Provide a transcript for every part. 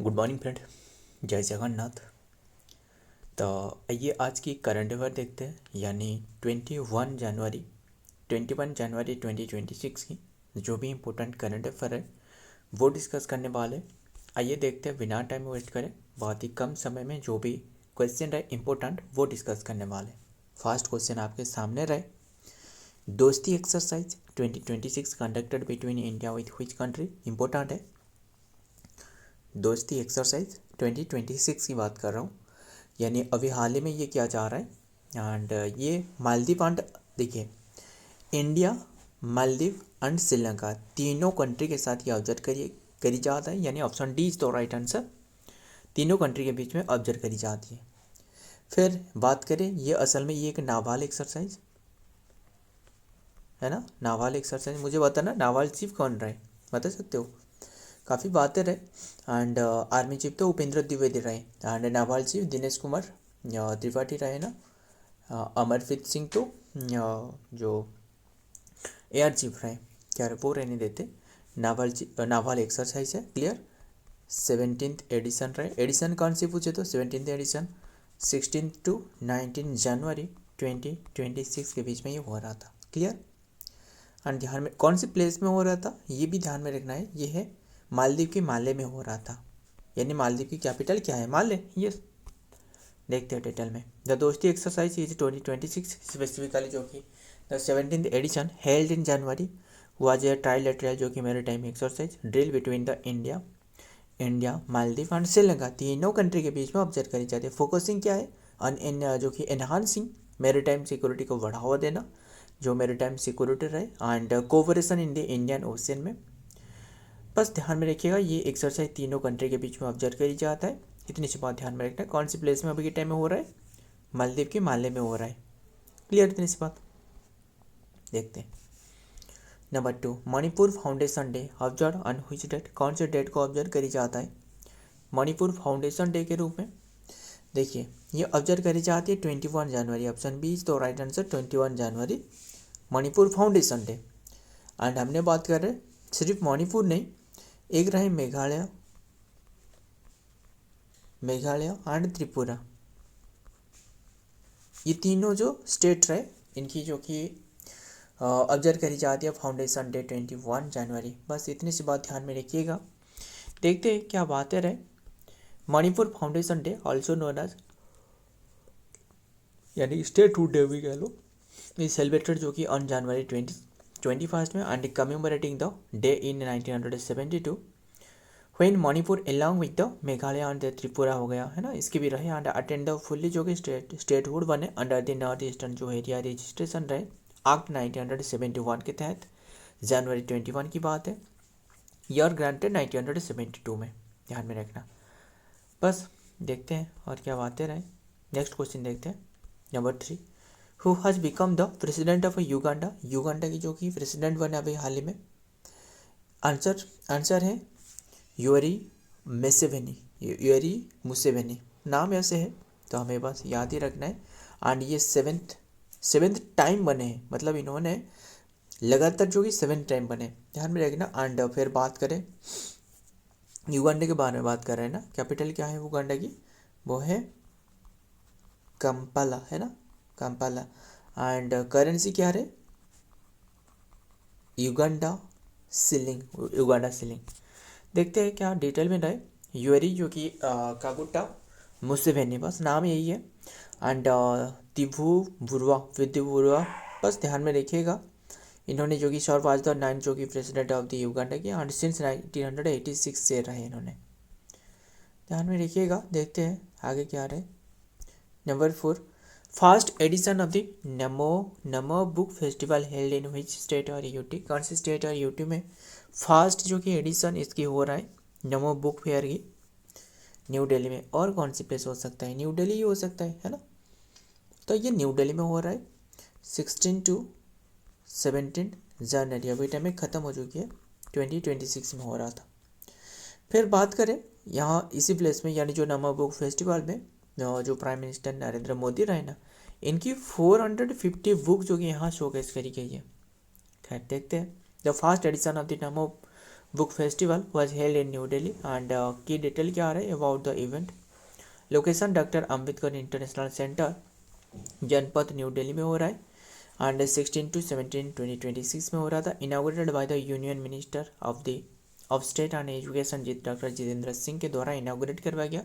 Good morning friend, जय जगन्नाथ। तो आइए आज की करंट अफेयर देखते हैं, यानी 21 जनवरी 2026 की जो भी इम्पोर्टेंट करंट अफेयर है वो डिस्कस करने वाले हैं। आइए देखते हैं बिना टाइम वेस्ट करें, बहुत ही कम समय में जो भी क्वेश्चन रहे इम्पोर्टेंट वो डिस्कस करने वाले। फर्स्ट क्वेश्चन आपके सामने रहे, दोस्ती exercise 2026 conducted between India with which country. Important है, दोस्ती एक्सरसाइज 2026 की बात कर रहा हूँ, यानी अभी हाल ही में ये किया जा रहा है। एंड ये मालदीव एंड देखिए इंडिया, मालदीव एंड श्रीलंका तीनों कंट्री के साथ ये ऑब्जर्व करी जाता है, यानी option D is the right answer. तीनों कंट्री के बीच में ऑब्जर्व करी जाती है। फिर बात करें, ये असल में ये एक नावाल एक्सरसाइज है ना। नावाल एक्सरसाइज मुझे बताना, नावाल चीफ कौन रहे बता सकते हो? काफ़ी बातें रहे। एंड आर्मी चीफ तो उपेंद्र द्विवेदी रहे, एंड नावाल चीफ दिनेश कुमार त्रिपाठी रहे ना। अमरप्रीत सिंह तो जो एयर चीफ रहे, क्या वो रहने देते। नावाल एक्सरसाइज है, क्लियर। 17th एडिशन रहे, एडिशन कौन सी पूछे तो 17th एडिशन 16 to 19 जनवरी 2026 के बीच में ये हो रहा था, क्लियर। एंड ध्यान में कौन सी प्लेस में हो रहा था ये भी ध्यान में रखना है, ये है मालदीव के माले में हो रहा था, यानी मालदीव की कैपिटल क्या है, माले। यस, देखते हैं डिटेल में। द दोस्ती एक्सरसाइज इज 2026 स्पेसिफिकली जो कि the 17th edition held in January was a trilateral जो कि maritime exercise drill between the India Maldives and Sri Lanka तीनों कंट्री के बीच में ऑब्जर्व करी जाती है। फोकसिंग क्या है, जो कि एनहांसिंग मैरीटाइम सिक्योरिटी को बढ़ावा देना, जो मैरीटाइम सिक्योरिटी रहे, and cooperation in the Indian ocean में। बस ध्यान में रखिएगा, ये एक्सरसाइज तीनों कंट्री के बीच में ऑब्जर्व करी जाता है। इतनी सी बात ध्यान में रखना है। कौन सी प्लेस में अभी के टाइम में हो रहा है, मालदीव के माले में हो रहा है, क्लियर। इतनी सी बात देखते हैं। Number 2, Manipur foundation day observe on which date, कौन से डेट को ऑब्जर्व करी जाता है मणिपुर फाउंडेशन डे के रूप में। देखिए ये ऑब्जर्व करी जाती है 21 जनवरी, ऑप्शन बी इज तो right answer. 21 January Manipur foundation day. And हमने बात कर रहे सिर्फ मणिपुर नहीं, एक रहे मेघालय एंड त्रिपुरा, ये तीनों जो स्टेट रहे इनकी जो कि ऑब्जर्व करी जाती है फाउंडेशन डे 21 जनवरी। बस इतनी सी बात ध्यान में रखिएगा। देखते हैं क्या बातें रहे। Manipur foundation day also known as, यानी स्टेटहुड डे भी कह लो, इज सेलिब्रेटेड जो कि ऑन जनवरी 21 में and commemorating the day in 1972 when Manipur along with the Meghalaya and Tripura हो गया है ना, इसके भी रहे। एंड अटेंड द फुल्ली जो कि स्टेटहुड बने अंडर द नॉर्थ ईस्टर्न जो एरिया रजिस्ट्रेशन रहे एक्ट 1971 के तहत। जनवरी 21 की बात है, ईयर ग्रांटेड 1972 में, ध्यान में रखना। बस देखते हैं और क्या बातें रहे। नेक्स्ट क्वेश्चन देखते हैं, number 3, who has become the president of Uganda, Uganda की जो कि प्रेसिडेंट बने अभी हाल ही में। आंसर है योरी मुसेवेनी, नाम ऐसे है तो हमें बस याद ही रखना है। एंड ये सेवेंथ टाइम बने हैं, मतलब इन्होंने लगातार जो कि 7 टाइम बने, ध्यान में रखना। एंड फिर बात करें युगांडा के बारे में, बात कर रहे हैं ना, कैपिटल क्या है युगांडा की, वो है कंपाला, है ना, कंपाला। एंड करेंसी क्या है, युगांडा सिलिंग। देखते हैं क्या डिटेल में रहे। यूएरी जो कि कागुटा मुसेवेनी, बस नाम यही है। एंड विद्यु बुरुआ, बस ध्यान में रखिएगा। इन्होंने जो कि सर्व आज द 9 जो कि प्रेसिडेंट ऑफ द युगांडा की, एंड सिंस 1986 से रहे इन्होंने, ध्यान में रखिएगा। देखते हैं आगे क्या रहे। Number 4, first edition of the Namo book festival held in which state और यूटी, कौन सी स्टेट और यूटी में फर्स्ट जो कि एडिशन इसकी हो रहा है नमो बुक फेयर की, न्यू दिल्ली में। और कौन सी प्लेस हो सकता है, न्यू दिल्ली ही हो सकता है ना, तो ये न्यू दिल्ली में हो रहा है 16 to 17 जनवरी, अभी टाइम में ख़त्म हो चुकी है, 2026 में हो रहा था। फिर बात करें यहाँ इसी प्लेस में, यानी जो नमो बुक फेस्टिवल में जो प्राइम मिनिस्टर नरेंद्र मोदी रहे ना, इनकी 450 बुक जो कि यहाँ शोकेस करी गई है। खैर देखते हैं। The first edition of the Namo book festival was held in New Delhi and की डिटेल क्या आ रहा है about the event. Location doctor Ambedkar international centre, Janpath New Delhi में हो रहा है एंड 16 to 17 2026 में हो रहा था। Inaugurated by the union minister of state and education doctor Jitendra Singh के द्वारा इनाग्रेट करवाया गया।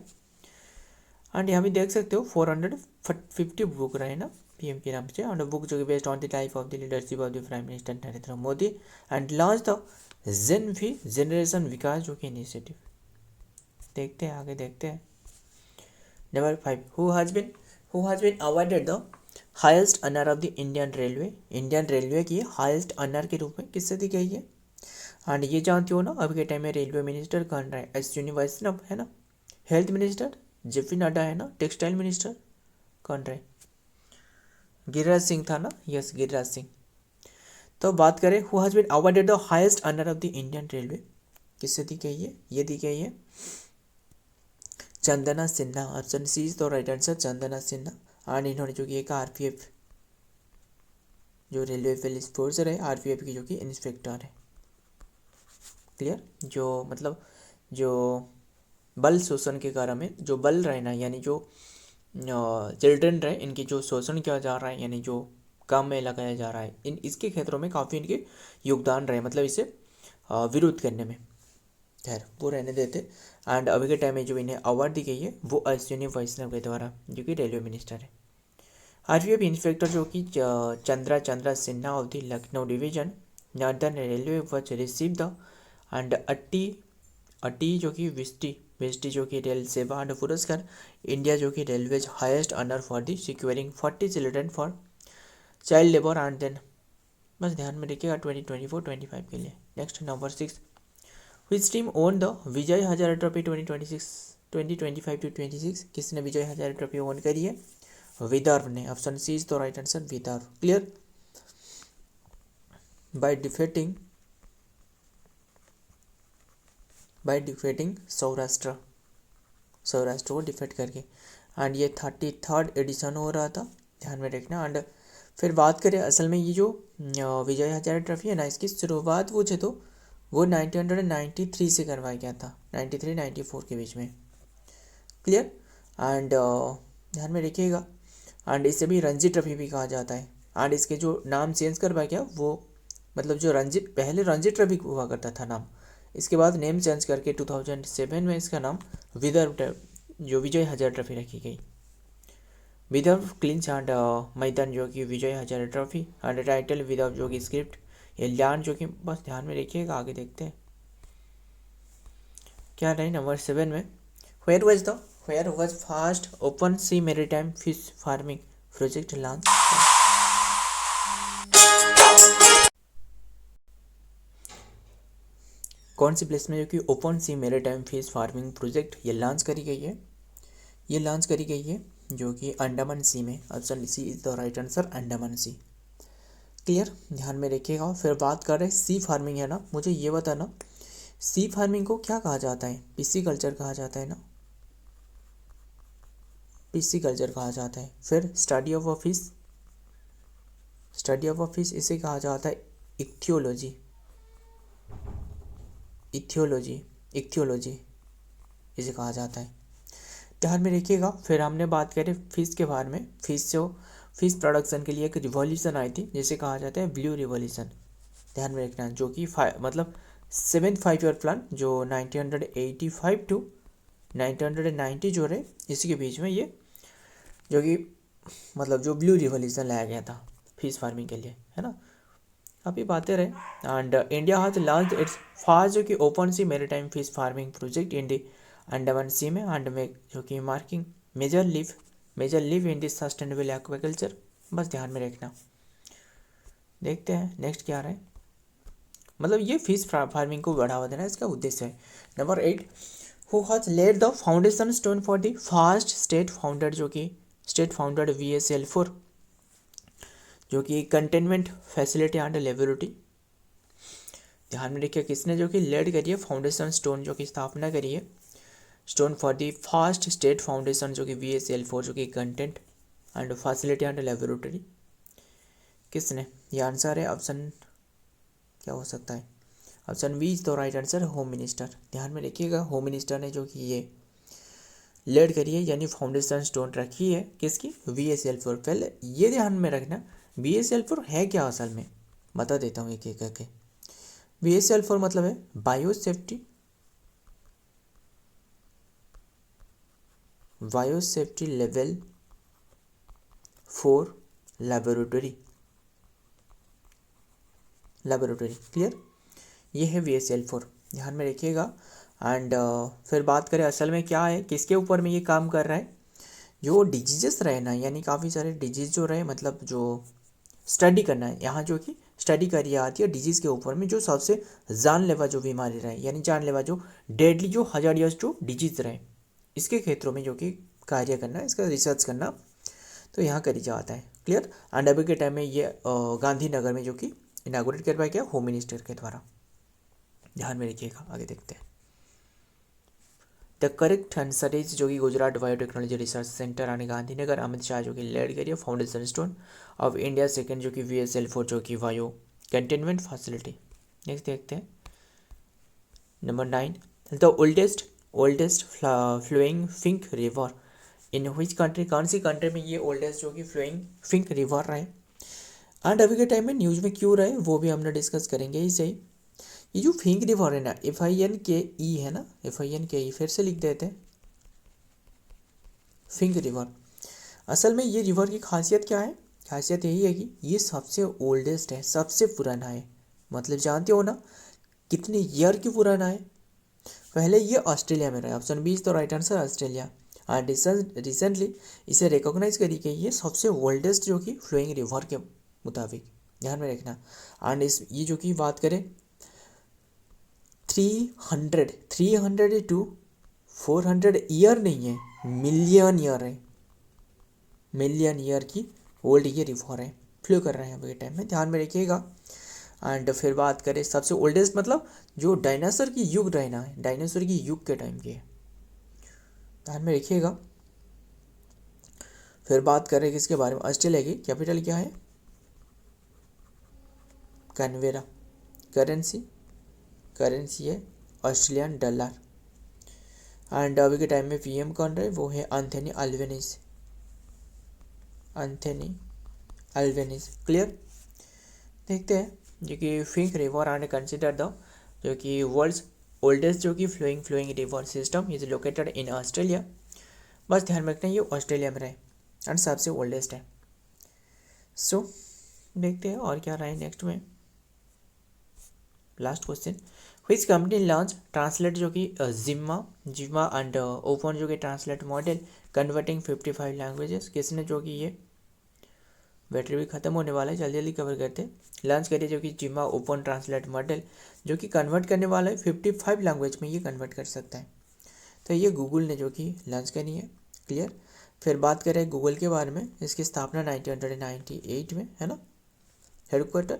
एंड यहाँ भी देख सकते हो 450 बुक रहे ना पीएम के नाम से, एंड बुक जो कि based on the type of the leadership of the prime minister Narendra Modi and launch the generation विकास जो कि इनिशिएटिव। देखते हैं आगे, देखते हैं। Number 5, who has been awarded the highest honour of the Indian railway की हाईएस्ट ऑनर के रूप में किससे दी गई है। एंड ये जानते हो ना अभी के टाइम में रेलवे मिनिस्टर कौन रहा है, अश्विनी वैष्णव है ना। हेल्थ मिनिस्टर जेपी नड्डा है ना। टेक्सटाइल मिनिस्टर कौन रहे, गिरिराज सिंह था ना। यस, गिरिराज सिंह। तो बात करें who has been awarded the highest honour of the Indian railway, किससे दी गई है, ये दी गई है Chandana Sinha. Option C is the right answer, Chandana Sinha. And इन्होंने जो कि एक आरपीएफ जो रेलवे पुलिस फोर्स है आरपीएफ की जो कि इंस्पेक्टर है। क्लियर, जो मतलब जो बल शोषण के कारण में जो बल रहे ना, यानी जो चिल्ड्रन रहे इनकी जो शोषण किया जा रहा है, यानी जो काम में लगाया जा रहा है, इन इसके क्षेत्रों में काफ़ी इनके योगदान रहे, मतलब इसे विरोध करने में। खैर वो रहने देते। एंड अभी के टाइम में जो इन्हें अवार्ड दी गई है वो अश्विनी वैष्णव के द्वारा, जो कि रेलवे मिनिस्टर है। आरपीएफ इंस्पेक्टर जो कि Chandra Sinha of the Lucknow division northern railway was receive the end अटी जो कि वेस्टी जो कि रेल सेवा एंड पुरस्कार इंडिया जो कि railways highest honour for the securing 40 children for child labour and then, बस ध्यान में रखिएगा 2024-25 के लिए। Next number 6, which team won the Vijay Hazare trophy 2025-26, किसने विजय हजारे ट्रॉफी ओन करी है, विदर्भ ने। Option C is the right answer, Vidarbha. Clear, by defeating Saurashtra को डिफेट करके। एंड ये 33rd एडिशन हो रहा था, ध्यान में रखना। एंड फिर बात करें असल में ये जो विजय हजारे ट्रॉफी है ना, इसकी शुरुआत पूछे तो वो 1993 से करवाया गया था, 93-94 के बीच में। क्लियर, एंड ध्यान में रखिएगा। एंड इसे भी रणजी ट्रॉफी भी कहा जाता है। एंड इसके जो नाम चेंज करवाया गया वो मतलब जो पहले रणजी ट्रॉफी हुआ करता था नाम, इसके बाद नेम चेंज करके 2007 में इसका नाम विदर्भ जो विजय हजारे ट्रॉफी रखी गई। विदर्भ क्लिंच एंड मैदान जो कि Vijay Hazare trophy and title Vidarbha जो कि स्क्रिप्ट ये लैंड जो कि, बस ध्यान में रखिएगा। आगे देखते हैं क्या रहे नंबर 7 में। Where was first open sea maritime fish farming project launch. कौन सी प्लेस में जो कि open sea maritime fish farming project ये लॉन्च करी गई है, जो कि अंडमान सी में। Option C is the right answer, Andaman sea. Clear, ध्यान में रखिएगा। फिर बात कर रहे हैं सी फार्मिंग है ना, मुझे ये बताना सी फार्मिंग को क्या कहा जाता है, पीसी कल्चर कहा जाता है ना, पीसी कल्चर कहा जाता है। फिर स्टडी ऑफ अ फिश इसे कहा जाता है इक्थियोलॉजी इसे कहा जाता है, ध्यान में रखिएगा। फिर हमने बात करें फिश के बारे में। फिश प्रोडक्शन के लिए एक रिवॉल्यूशन आई थी जिसे कहा जाता है ब्लू रिवॉल्यूशन, ध्यान में रखना। जो कि 7th 5-year प्लान जो 1985 to 1990 जो रहे इसी के बीच में ये जो कि मतलब जो ब्लू रिवॉल्यूशन लाया गया था फिश फार्मिंग के लिए, है ना। अभी बातें रहे। And India has launch its first जो कि open sea maritime fish farming project in the Andaman sea में एंड में जो कि marking major leap in this sustainable aquaculture, बस ध्यान में रखना। देखते हैं नेक्स्ट क्या रहा है, मतलब ये फिश फार्मिंग को बढ़ावा देना इसका उद्देश्य है। Number 8, who has lead the foundation stone for the first state founded VSL4 जो कि कंटेनमेंट फैसिलिटी एंड लेबोरेटरी। ध्यान में रखिए किसने जो कि लेड करी है फाउंडेशन स्टोन जो कि स्थापना करी है stone for the first state foundation जो कि VSL4 जो कि content and facility and laboratory, किसने। ये आंसर है ऑप्शन क्या हो सकता है, option B is the right answer, home minister. ध्यान में रखिएगा, होम मिनिस्टर ने जो कि ये लेड करी है यानी फाउंडेशन स्टोन रखी है किसकी, VSL4। पहले ये ध्यान में रखना VSL4 है क्या असल में, बता देता हूँ एक एक करके। VSL4 मतलब है बायोसेफ्टी लेवल 4 लेबोरेटरी। क्लियर, ये है VSL4, ध्यान में रखिएगा। एंड फिर बात करें असल में क्या है, किसके ऊपर में ये काम कर रहा है, जो डिजीजेस रहे ना, यानी काफ़ी सारे डिजीज जो रहे, मतलब जो स्टडी करना है यहाँ, जो कि स्टडी करी आती है डिजीज़ के ऊपर में, जो सबसे जानलेवा जो बीमारी रहे, यानी जानलेवा जो डेडली जो हजारियस जो डिजीज रहे, इसके क्षेत्रों में जो कि कार्य करना, इसका रिसर्च करना, तो यहाँ करी जाता है। क्लियर। एंड अभी के टाइम में ये गांधीनगर में जो कि इनागोरेट करवाया गया होम मिनिस्टर के द्वारा, ध्यान में रखिएगा। आगे देखते हैं, द करेक्ट आंसर इज जो कि गुजरात बायोटेक्नोलॉजी रिसर्च सेंटर आने गांधीनगर, अमित शाह जो कि लेड करिए foundation stone of India. Second जो कि VSL4 जो कि वायु कंटेनमेंट फैसिलिटी। नेक्स्ट देखते हैं number 9, the oldest flowing Finke river in which country, कौन सी कंट्री में ये ओल्डेस्ट जो कि फ्लोइंग फिंक रिवर रहे। एंड अभी के टाइम में न्यूज़ में क्यों रहे वो भी हमने डिस्कस करेंगे इसे ही। ये जो फिंक रिवर है ना, FINKE है ना, FINKE, फिर से लिख देते हैं फिंक रिवर। असल में ये रिवर की खासियत क्या है, खासियत यही है कि ये सबसे ओल्डेस्ट है, सबसे पुराना है। मतलब जानते हो ना कितने ईयर की पुराना है। पहले ये ऑस्ट्रेलिया में रहा, option B is the right answer, Australia. And recently इसे रिकॉग्नाइज करी गई है सबसे ओल्डेस्ट जो कि फ्लोइंग रिवर के मुताबिक, ध्यान में रखना। एंड इस ये जो कि बात करें 300 टू 400 ईयर नहीं है, मिलियन ईयर है, मिलियन ईयर की ओल्ड ये रिवर है, फ्लो कर रहे हैं अभी के टाइम में, ध्यान में रखिएगा। एंड फिर बात करें सबसे ओल्डेस्ट मतलब जो डायनासोर की युग रहना है, डायनासोर की युग के टाइम की है, ध्यान में रखिएगा। फिर बात करें किसके बारे में, ऑस्ट्रेलिया की कैपिटल क्या है, कैनवेरा। करेंसी है ऑस्ट्रेलियन डॉलर। एंड अभी के टाइम में PM कौन रहे, वो है एंथनी अल्वेनिस। क्लियर। देखते हैं जो कि Finke river and consider the जो कि वर्ल्ड्स ओल्डेस्ट जो कि flowing river system is located in Australia. बस ध्यान में रखना ये ऑस्ट्रेलिया में रहे एंड सबसे ओल्डेस्ट है। सो देखते हैं और क्या रहा है नेक्स्ट में। Last question, which company launch translate जो कि जिम्मा एंड ओपन जो कि ट्रांसलेट मॉडल कन्वर्टिंग 55 लैंग्वेजेस, किसने जो कि ये बैटरी भी खत्म होने वाला है, जल्दी कवर करते हैं। लॉन्च करिए जो कि जिम्मा ओपन ट्रांसलेट मॉडल जो कि कन्वर्ट करने वाला है 55 लैंग्वेज में, ये कन्वर्ट कर सकता है। तो ये गूगल ने जो कि लॉन्च करी है। क्लियर। फिर बात करें गूगल के बारे में, इसकी स्थापना 1998 में है ना, हेडक्वार्टर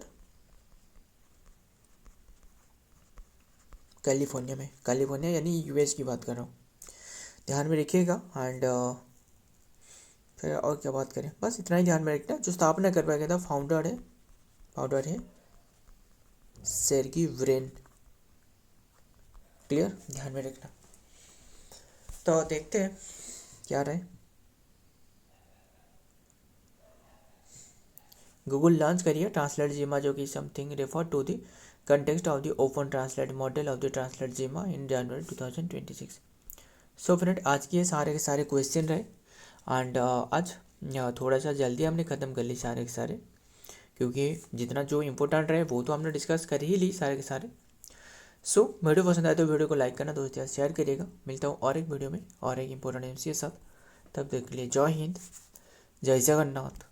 कैलिफोर्निया यानी US की बात कर रहा हूँ, ध्यान में रखिएगा। एंड फिर और क्या बात करें, बस इतना ही ध्यान में रखना। जो स्थापना करवाया गया था फाउंडर है सेर्गी ब्रिन। क्लियर, ध्यान में रखना। तो देखते हैं क्या रहे। गूगल लॉन्च करिए ट्रांसलेट जिम्मा जो कि something refer to the context of the open translate model of the translate Gemma in January 2026। So friend, आज के सारे के सारे क्वेश्चन रहे। एंड आज थोड़ा सा जल्दी हमने ख़त्म कर ली सारे के सारे, क्योंकि जितना जो इम्पोर्टेंट रहे वो तो हमने डिस्कस कर ही ली सारे के सारे। सो वीडियो पसंद आए तो वीडियो को लाइक करना, दोस्तों शेयर करिएगा। मिलता हूँ और एक वीडियो में और एक इम्पोर्टेंट MC के साथ, तब तक के लिए जय हिंद, जय जगन्नाथ।